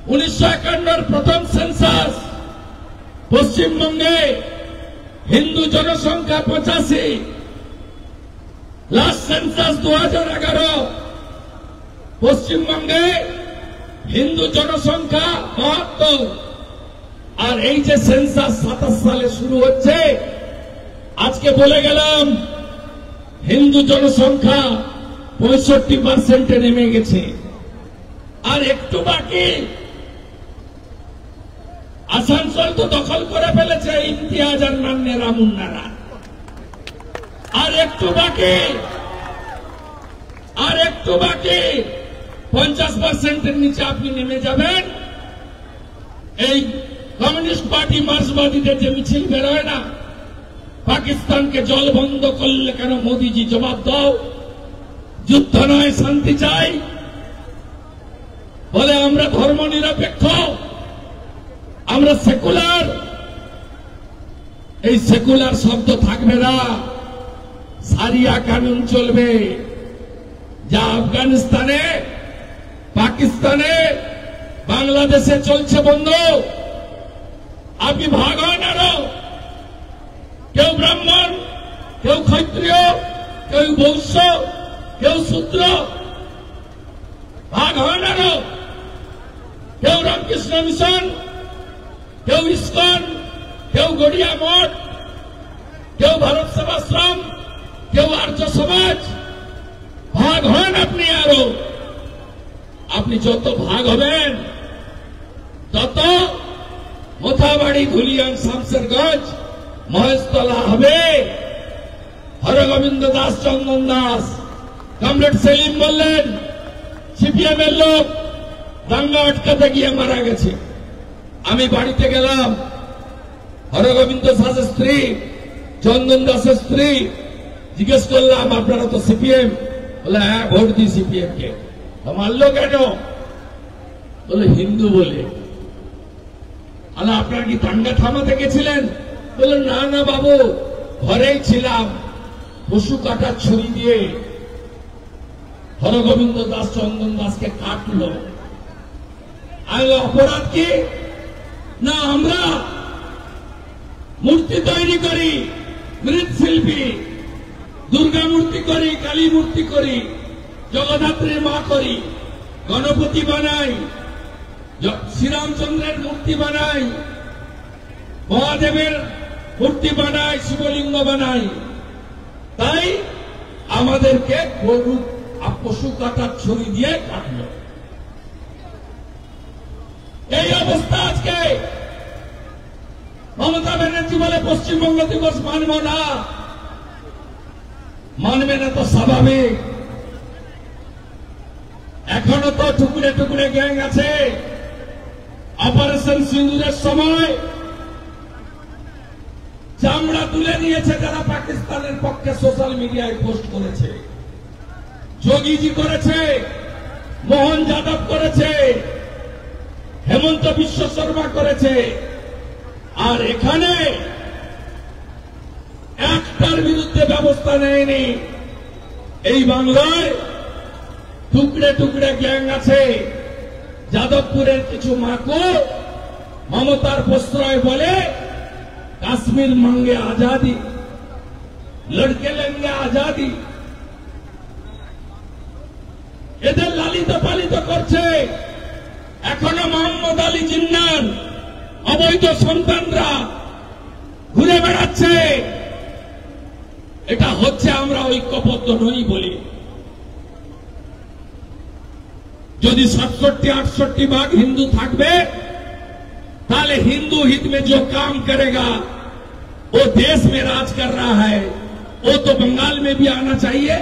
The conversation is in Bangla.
1951 প্রথম সেন্সাস পশ্চিমবঙ্গে হিন্দু জনসংখ্যা 85, লাস্ট সেন্সাস 2011 পশ্চিমবঙ্গে হিন্দু জনসংখ্যা 72, আর এই যে সেন্সাস 27 সালে শুরু হচ্ছে, আজকে বলে গেলাম হিন্দু জনসংখ্যা 65% নেমে গেছে। আর একটু বাকি, আসানসোল তো দখল করে ফেলেছে ইমতিয়াজ আর নান্নেরা মুন্নারা। আর একটু বাকি 50%-এর নিচে আপনি নেমে যাবেন। এই কমিউনিস্ট পার্টি মার্ক্সবাদীদের যে মিছিল বেরোয় না, পাকিস্তানকে জল বন্ধ করলে কেন মোদিজি জবাব দাও, যুদ্ধ নয় শান্তি চাই, বলে আমরা ধর্ম নিরপেক্ষ, আমরা সেকুলার। এই সেকুলার শব্দ থাকবে না, সারিয়া কানুন চলবে। যা আফগানিস্তানে, পাকিস্তানে, বাংলাদেশে চলছে বন্ধু, আপনি ভাগ হন। আরো কেউ ব্রাহ্মণ, কেউ ক্ষত্রিয়, কেউ বৈশ্য, কেউ শূদ্র, ভাগ হন। আরো কেউ রামকৃষ্ণ মিশন, কেউ ইস্কন, কেউ গড়িয়া মঠ, কেউ ভারত সেবাশ্রম, কেউ আর্য সমাজ, ভাগ হন আপনি। আরো আপনি যত ভাগ হবেন তত মোথাবাড়ি, ধুলিয়ান, শামসেরগঞ্জ, মহেশতলা হবে। হরগোবিন্দ দাস, চন্দন দাস, কমরেড সেলিম বললেন সিপিএম এর লোক দাঙ্গা আটকাতে গিয়ে মারা গেছে। আমি বাড়িতে গেলাম, হরগোবিন্দ দাসের স্ত্রী, চন্দন দাসের স্ত্রী, জিজ্ঞেস করলাম আপনারা তো সিপিএম? বলে হ্যাঁ, ভোট দিই সিপিএম কে। মারলো কেন? বলে হিন্দু বলে। আরে আপনারা কি দাঙ্গা থামাতে গেছিলেন? বলে না না বাবু, ঘরেই ছিলাম, পশু কাটার ছুরি দিয়ে হরগোবিন্দ দাস, চন্দন দাসকে কাটলো। অপরাধ কি? না, আমরা মূর্তি তৈরি করি, মৃৎশিল্পী, দুর্গা মূর্তি করি, কালী মূর্তি করি, জগদ্ধাত্রীর মা করি, গণপতি বানাই, শ্রীরামচন্দ্রের মূর্তি বানাই, মহাদেবের মূর্তি বানাই, শিবলিঙ্গ বানাই। তাই আমাদেরকে গরু পশু কাটার ছুরি দিয়ে কাটলো। এই অবস্থা আজকে। মমতা ব্যানার্জি বলে পশ্চিমবঙ্গ দিবস মানব না। মানবে না তো স্বাভাবিক। এখনো তো টুকরে টুকরে গ্যাং আছে। অপারেশন সিন্দুরের সময় চামড়া তুলে নিয়েছে যারা পাকিস্তানের পক্ষে সোশ্যাল মিডিয়ায় পোস্ট করেছে। যোগীজি করেছে, মোহন যাদব করেছে, হেমন্ত বিশ্ব শর্মা করেছে। আর এখানে একটার বিরুদ্ধে ব্যবস্থা নেয়নি। এই বাংলায় টুকরে টুকরে গ্যাং আছে। যাদবপুরের কিছু মাকু মমতার প্রশ্রয় বলে কাশ্মীর মাঙ্গে আজাদি, লড়কে লেঙ্গে আজাদি, এদের লালিত পালিত করছে। এখনো মোহাম্মদ আলী জিন্নার অবৈধ সন্তানরা ঘুরে বেড়াচ্ছে। এটা হচ্ছে আমরা ঐক্যবদ্ধ নই বলি। যদি 67-68 भाग हिंदू থাকবে, ताले हिंदू हित में जो काम करेगा वो देश में राज कर रहा है, वो तो बंगाल में भी आना चाहिए।